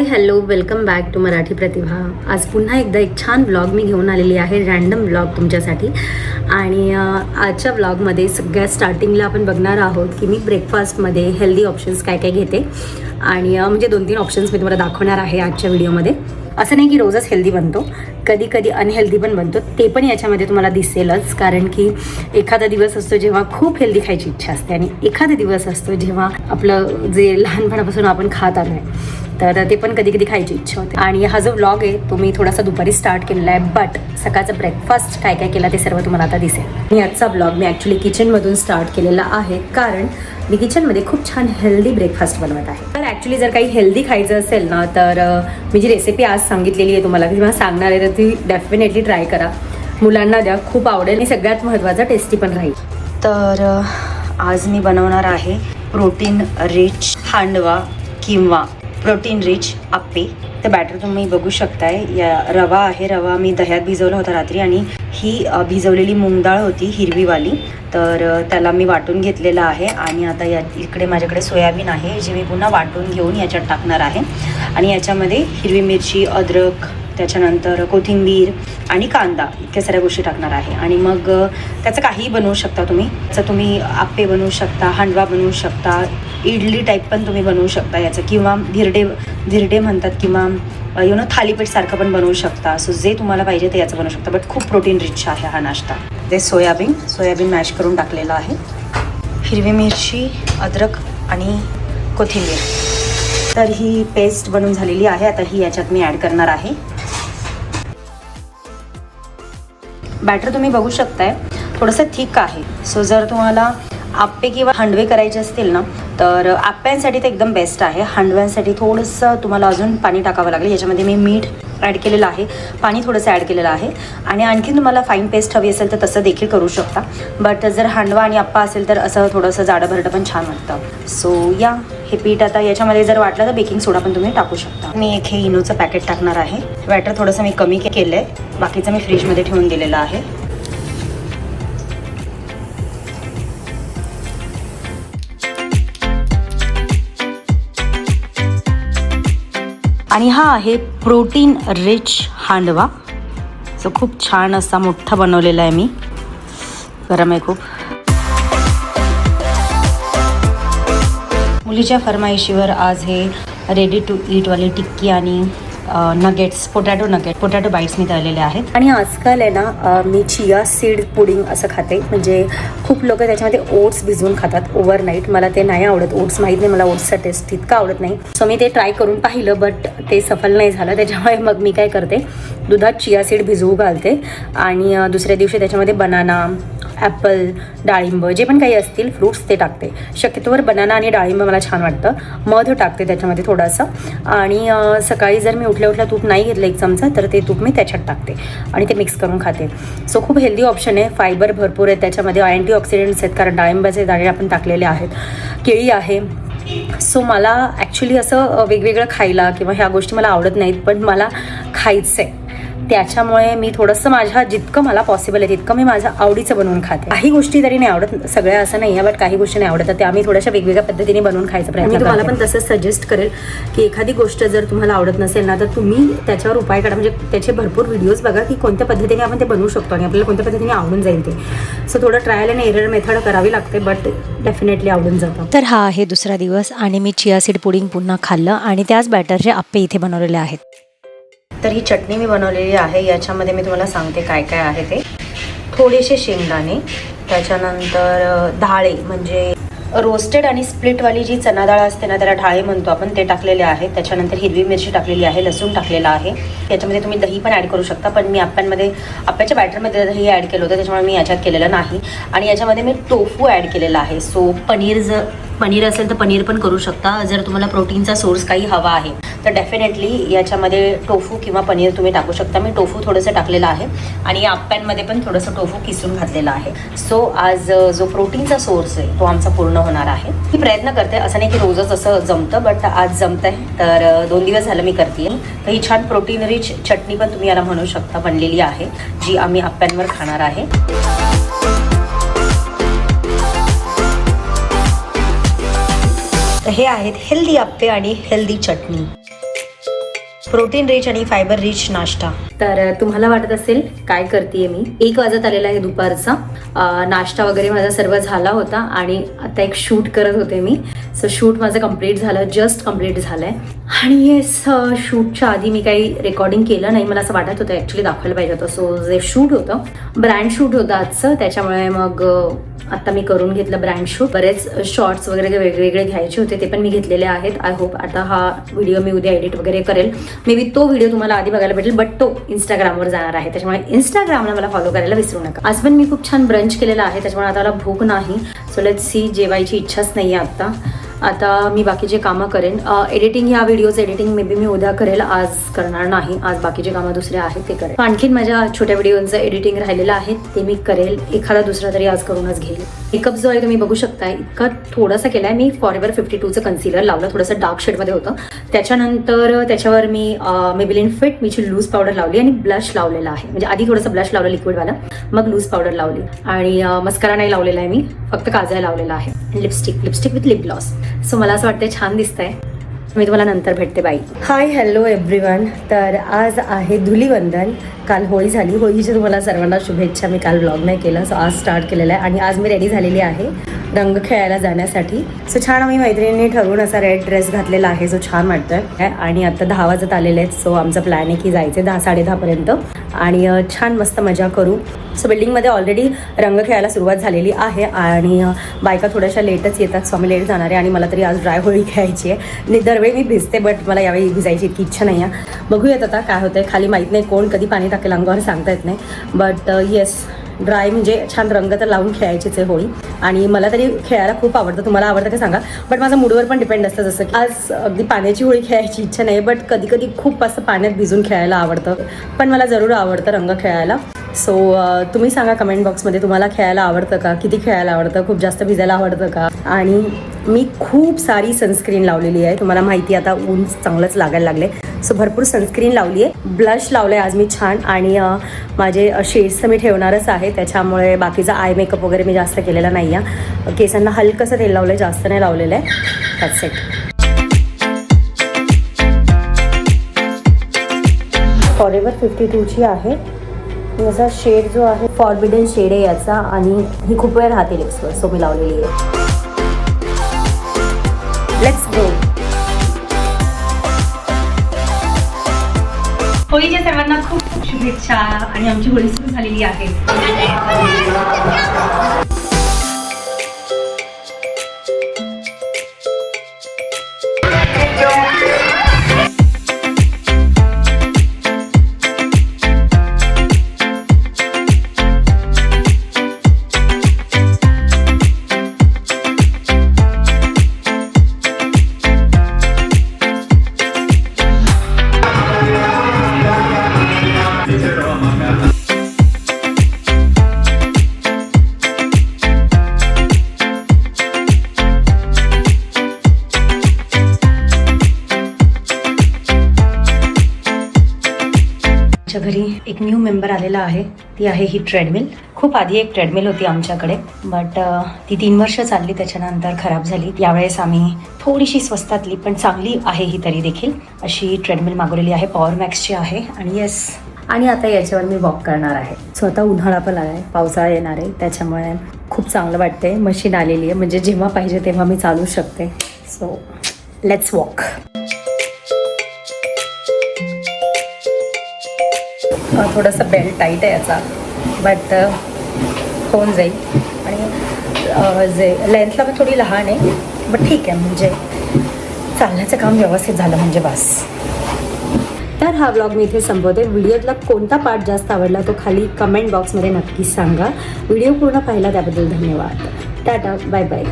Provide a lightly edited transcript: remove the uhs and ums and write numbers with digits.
Hello, welcome back to Marathi Pratibha. आज पुन्हा एकदा एक छान व्लॉग मी घेऊन आलेली आहे, रँडम व्लॉग तुमच्यासाठी. आणि आजच्या व्लॉगमध्ये सगळ्यात स्टार्टिंगला आपण बघणार आहोत की मी ब्रेकफास्टमध्ये हेल्दी ऑप्शन्स काय काय घेते. आणि म्हणजे 2-3 ऑप्शन्स मी तुम्हाला दाखवणार आहे आजच्या व्हिडिओमध्ये. असं नाही की रोजच हेल्दी बनतो, कधी कधी अनहेल्दी पण बनतो, ते पण याच्यामध्ये तुम्हाला दिसेलच. कारण की एखादा दिवस असतो जेव्हा खूप हेल्दी खायची इच्छा असते आणि एखादा दिवस असतो जेव्हा आपलं जे लहानपणापासून आपण खात आलो आहे तर ते पण कधी कधी खायची इच्छा होते. आणि हा जो व्लॉग आहे तो मी थोडासा दुपारी स्टार्ट केलेला आहे, बट सकाळचा ब्रेकफास्ट काय काय केला ते सर्व तुम्हाला आता दिसेल. आणि आजचा व्लॉग मी ॲक्च्युली किचनमधून स्टार्ट केलेला आहे, कारण मी किचनमध्ये खूप छान हेल्दी ब्रेकफास्ट बनवत आहे. तर ॲक्च्युली जर काही हेल्दी खायचं असेल ना तर मी जी रेसिपी आज सांगितलेली आहे तुम्हाला किंवा सांगणार आहे तर ती डेफिनेटली ट्राय करा, मुलांना द्या, खूप आवडेल आणि सगळ्यात महत्त्वाचं टेस्टी पण राहील. तर आज मी बनवणार आहे प्रोटीन रिच हांडवा किंवा प्रोटीन रिच आप्पे. तर बॅटर तुम्ही बघू शकताय, या रवा आहे, रवा मी दह्यात भिजवला होता रात्री आणि ही भिजवलेली मूग डाळ होती हिरवीवाली, तर त्याला मी वाटून घेतलेलं आहे. आणि आता इकडे माझ्याकडे सोयाबीन आहे जे मी पुन्हा वाटून घेऊन याच्यात टाकणार आहे. आणि याच्यामध्ये हिरवी मिरची, अद्रक, त्याच्यानंतर कोथिंबीर आणि कांदा इतक्या साऱ्या गोष्टी टाकणार आहे. आणि मग त्याचं काहीही बनवू शकता तुम्ही. त्याचं तुम्ही आप्पे बनवू शकता, हांडवा बनवू शकता, इडली टाईप पण तुम्ही बनवू शकता याचं, किंवा धिरडे म्हणतात, किंवा थालीपीठसारखं पण बनवू शकता. सो जे तुम्हाला पाहिजे ते याचं बनवू शकता, बट खूप प्रोटीन रिच आहे हा नाश्ता. ते सोयाबीन मॅश करून टाकलेलं आहे, हिरवी मिरची, अद्रक आणि कोथिंबीर. तर ही पेस्ट बनवून झालेली आहे. आता ही याच्यात मी ॲड करणार आहे. बॅटर तुम्ही बघू शकताय थोडंसं थिक आहे. सो जर तुम्हाला आप्पे किंवा हांडवे करायचे असतील ना तर आप्प्यांसाठी तर एकदम बेस्ट आहे. हांडव्यांसाठी थोडंसं तुम्हाला अजून पाणी टाकावं लागेल. याच्यामध्ये मी मीठ ॲड केलेलं आहे, पाणी थोडंसं ॲड केलेलं आहे. आणि आणखी तुम्हाला फाईन पेस्ट हवी असेल तर तसं देखील करू शकता. बट जर हांडवा आणि आप्पा असेल तर असं थोडंसं जाडं भरडं पण छान वाटतं. सो या हे पीठ आता याच्यामध्ये जर वाटलं तर बेकिंग सोडा पण तुम्ही टाकू शकता. मी एक हे इनोचं पॅकेट टाकणार आहे. बॅटर थोडंसं मी कमी केलं आहे, बाकीचं मी फ्रीजमध्ये ठेवून दिलेलं आहे. आणि हा आहे प्रोटीन रिच हांडवा. सो खूप छान असा मोठा बनवलेला आहे मी. गरम आहे खूप. मुलीच्या फरमाईशीवर आज हे रेडी टू ईटवाली टिक्की आणि नगेट्स, पोटॅटो बाईट्स मी तळलेले आहेत. आणि आजकाल आहे ना मी चिया सीड पुडिंग असं खाते. म्हणजे खूप लोक त्याच्यामध्ये ओट्स भिजवून खातात ओव्हरनाईट. मला ते नाही आवडत, ओट्स माहीत नाही, मला ओट्सचा टेस्ट इतका आवडत नाही. सो मी ते ट्राय करून पाहिलं, बट ते सफल नाही झालं. त्याच्यामुळे मग मी काय करते, दुधात चिया सीड भिजवू घालते आणि दुसऱ्या दिवशी त्याच्यामध्ये बनाना, ॲपल, डाळिंब जे पण काही असतील फ्रूट्स ते टाकते. शक्यतोवर बनाना आणि डाळिंब मला छान वाटतं. मध टाकते त्याच्यामध्ये थोडंसं. आणि सकाळी जर मी उठल्या तूप नाही घेतलं 1 चमचा तर ते तूप मी त्याच्यात टाकते आणि ते मिक्स करून खाते. सो खूप हेल्दी ऑप्शन आहे. फायबर भरपूर आहे त्याच्यामध्ये, अँटीऑक्सिडंट्स आहेत कारण डाळिंबाचे दाणे आपण टाकलेले आहेत, केळी आहे. सो मला ॲक्च्युली असं वेगवेगळं खायला किंवा ह्या गोष्टी मला आवडत नाहीत, पण मला खायचं आहे. त्याच्यामुळे मी थोडंसं माझ्या जितकं मला पॉसिबल आहे तितकं मी माझ्या आवडीचं बनवून खाते. काही गोष्टी तरी नाही आवडत, सगळ्या असं नाही आहे, बट काही गोष्टी नाही आवडतात, त्या आम्ही थोड्याशा वेगवेगळ्या पद्धतीने बनवून खायचा प्रयत्न. मी तुम्हाला पण तसंच सजेस्ट करेल की एखादी गोष्ट जर तुम्हाला आवडत नसेल ना तर तुम्ही त्याच्यावर उपाय काढा. म्हणजे त्याचे भरपूर व्हिडिओज बघा की कोणत्या पद्धतीने आपण ते बनवू शकतो आणि आपल्याला कोणत्या पद्धतीने आवडून जाईल ते. सो थोडं ट्रायल आणि एरर मेथड करावी लागते, बट डेफिनेटली आवडून जातं. तर हा आहे दुसरा दिवस आणि मी चिया सीड पुडिंग पुन्हा खाल्लं आणि त्याच बॅटरचे आप्पे इथे बनवलेले आहेत. तर ही चटणी मी बनवलेली आहे. याच्यामध्ये मी तुम्हाला सांगते काय काय आहे ते. थोडेसे शेंगदाणे, त्याच्यानंतर डाळे म्हणजे रोस्टेड आणि स्प्लिटवाली जी चना डाळ असते ना त्याला ढाळे म्हणतो आपण, ते टाकलेले आहे. त्याच्यानंतर हिरवी मिरची टाकलेली आहे, लसूण टाकलेला आहे. याच्यामध्ये तुम्ही दही पण ॲड करू शकता, पण मी आप्प्याच्या बॅटरमध्ये दही ॲड केलं होतं त्याच्यामुळे मी याच्यात केलेलं नाही. आणि याच्यामध्ये मी टोफू ॲड केलेला आहे. सो पनीर असेल तर पनीर पण करू शकता. जर तुम्हाला प्रोटीनचा सोर्स काही हवा आहे तर डेफिनेटली याच्यामध्ये टोफू किंवा पनीर तुम्ही टाकू शकता. मी टोफू थोडंसं टाकलेलं आहे आणि आप्प्यांमध्ये पण थोडंसं टोफू किसून घातलेलं आहे. सो आज जो प्रोटीनचा सोर्स आहे तो आमचा पूर्ण होणार आहे. मी प्रयत्न करते, असं नाही की रोजच असं जमतं, बट आज जमतं आहे. तर 2 दिवस झालं मी करते. तर ही छान प्रोटीन रिच चटणी पण तुम्ही याला म्हणू शकता बनलेली आहे, जी आम्ही आप्प्यांवर खाणार आहे. तर हे आहेत हेल्दी आप्पे आणि हेल्दी चटणी. प्रोटीन रिच आणि फायबर रिच नाश्ता. तर तुम्हाला वाटत असेल काय करते मी, 1 वाजत आलेला आहे दुपारचा. नाश्ता वगैरे माझा सर्व झाला होता आणि आता एक शूट करत होते मी. सो शूट माझं कंप्लीट झालं, जस्ट कंप्लीट झालं आहे. आणि येस, शूटच्या आधी मी काही रेकॉर्डिंग केलं नाही. मला असं वाटत होतं ॲक्च्युली दाखवायला पाहिजे होतं. सो जे शूट होतं, ब्रँड शूट होतं आजचं, त्याच्यामुळे मग आता मी करून घेतलं ब्रँड शूट. बरेच शॉर्ट्स वगैरे वेगवेगळे घ्यायचे होते, ते पण मी घेतलेले आहेत. आय होप आता हा व्हिडिओ मी उद्या एडिट वगैरे करेल. मे बी तो व्हिडिओ तुम्हाला आधी बघायला भेटेल, बट तो इंस्टाग्रामवर जाणार आहे, त्याच्यामुळे इंस्टाग्रामला मला फॉलो करायला विसरू नका. आज पण मी खूप छान ब्रंच केलेला आहे, त्याच्यामुळे आता मला भूक नाही. सो लेट्स सी, जेवायची इच्छाच नाही आहे आता मी बाकीचे कामं करेन. एडिटिंग, ह्या व्हिडिओचं एडिटिंग मे बी मी उद्या करेल, आज करणार नाही. आज बाकीचे कामं दुसरे आहेत ते करेल. आणखीन माझ्या छोट्या व्हिडिओचं एडिटिंग राहिलेलं आहे, ते मी करेल. एखादा दुसरा तरी आज करूनच घेईल. मेकअप जो आहे तुम्ही बघू शकता, इतका थोडासा केला आहे मी. फॉरएव्हर 52चं कन्सिलर लावलं, थोडंसं डार्क शेडमध्ये होतं. त्याच्यानंतर त्याच्यावर मी मेबेलिन फिट मीची लूज पावडर लावली आणि ब्लश लावलेला आहे. म्हणजे आधी थोडंसं ब्लश लावलं लिक्विडवाला, मग लूज पावडर लावली. आणि मस्कारा नाही लावलेला आहे मी, फक्त काजळ लावलेला आहे. Lipstick with lip gloss. So मला असं वाटतं छान दिसतंय. मी तुम्हाला नंतर भेटते. बाय. हाय, हॅलो एव्हरीवन. तर आज आहे धुलीवंदन. काल होळी झाली. होळीची तुम्हाला सर्वांना शुभेच्छा. मी काल व्लॉग नाही केला, सो आज स्टार्ट केलेला आहे. आणि आज मी रेडी झालेली आहे रंग खेळायला जाण्यासाठी. सो छान आम्ही मैत्रिणींनी ठरवून असा रेड ड्रेस घातलेला आहे, जो छान वाटतोय. आणि आता 10 वाजत आलेले आहेत. सो आमचा प्लॅन आहे की जायचे 10-10:30पर्यंत आणि छान मस्त मजा करू. सो बिल्डिंगमध्ये ऑलरेडी रंग खेळायला सुरुवात झालेली आहे आणि बायका थोड्याशा लेटच येतात. सो आम्ही लेट जाणार आहे आणि मला तरी आज ड्राय होळी खेळायची आहे. दरवेळी मी भिजते, बट मला यावेळी भिजायची इतकी इच्छा नाही आहे. बघूयात आता काय होतंय. खाली माहीत नाही कोण कधी पाणी टाकेल अंगावर, सांगता येत नाही. बट येस, ड्राय म्हणजे छान रंग तर लावून खेळायचीच आहे होळी. आणि मला तरी खेळायला खूप आवडतं. तुम्हाला आवडतं का सांगा. बट माझा मूडवर पण डिपेंड असतं. जसं की आज अगदी पाण्याची होळी खेळायची इच्छा नाही, बट कधी कधी खूप असं पाण्यात भिजून खेळायला आवडतं. पण मला जरूर आवडतं रंग खेळायला. सो तुम्ही सांगा कमेंट बॉक्समध्ये तुम्हाला खेळायला आवडतं का, किती खेळायला आवडतं, खूप जास्त भिजायला आवडतं का. आणि मी खूप सारी सनस्क्रीन लावलेली आहे. तुम्हाला माहिती आता ऊन चांगलंच लागायला लागले, सो भरपूर सनस्क्रीन लावली आहे. ब्लश लावलं आहे आज मी छान. आणि माझे शेड्स तर मी ठेवणारच आहे, त्याच्यामुळे बाकीचा आय मेकअप वगैरे मी जास्त केलेला नाही आहे. केसांना हलकंसं तेल लावलं आहे, जास्त नाही लावलेलं आहे. That's it. फॉरएव्हर 52ची आहे. याचा शेड जो आहे फॉरबिडन शेड आहे याचा, आणि ही खूप वेळ राहते लिप्सवर, सो मी लावलेली आहे. Let's go. होळीच्या सर्वांना खूप खूप शुभेच्छा. आणि आमची होळी सुरू झालेली आहे. आमच्या घरी एक न्यू मेंबर आलेला आहे. ती आहे ही ट्रेडमिल. खूप आधी एक ट्रेडमिल होती आमच्याकडे, बट ती 3 वर्ष चालली, त्याच्यानंतर खराब झाली. यावेळेस आम्ही थोडीशी स्वस्तातली पण चांगली आहे ही तरी देखील अशी ट्रेडमिल मागवलेली आहे. पॉवर मॅक्सची आहे. आणि येस, आणि आता याच्यावर मी वॉक करणार आहे. सो आता उन्हाळा पण आला आहे, पावसाळा येणार आहे, त्याच्यामुळे खूप चांगलं वाटतंय. मशीन आलेली आहे, म्हणजे जेव्हा पाहिजे तेव्हा मी चालू शकते. So let's walk. थोडंसं बेल्ट टाईट आहे याचा, बट होऊन जाईल. आणि जे लेंथला पण थोडी लहान आहे, बट ठीक आहे. म्हणजे चालण्याचं काम व्यवस्थित झालं म्हणजे बस. तर हा व्लॉग मी इथे संपवते. व्हिडिओतला कोणता पार्ट जास्त आवडला तो खाली कमेंट बॉक्समध्ये नक्कीच सांगा. व्हिडिओ पूर्ण पाहिला त्याबद्दल धन्यवाद. Ta ta, bye bye.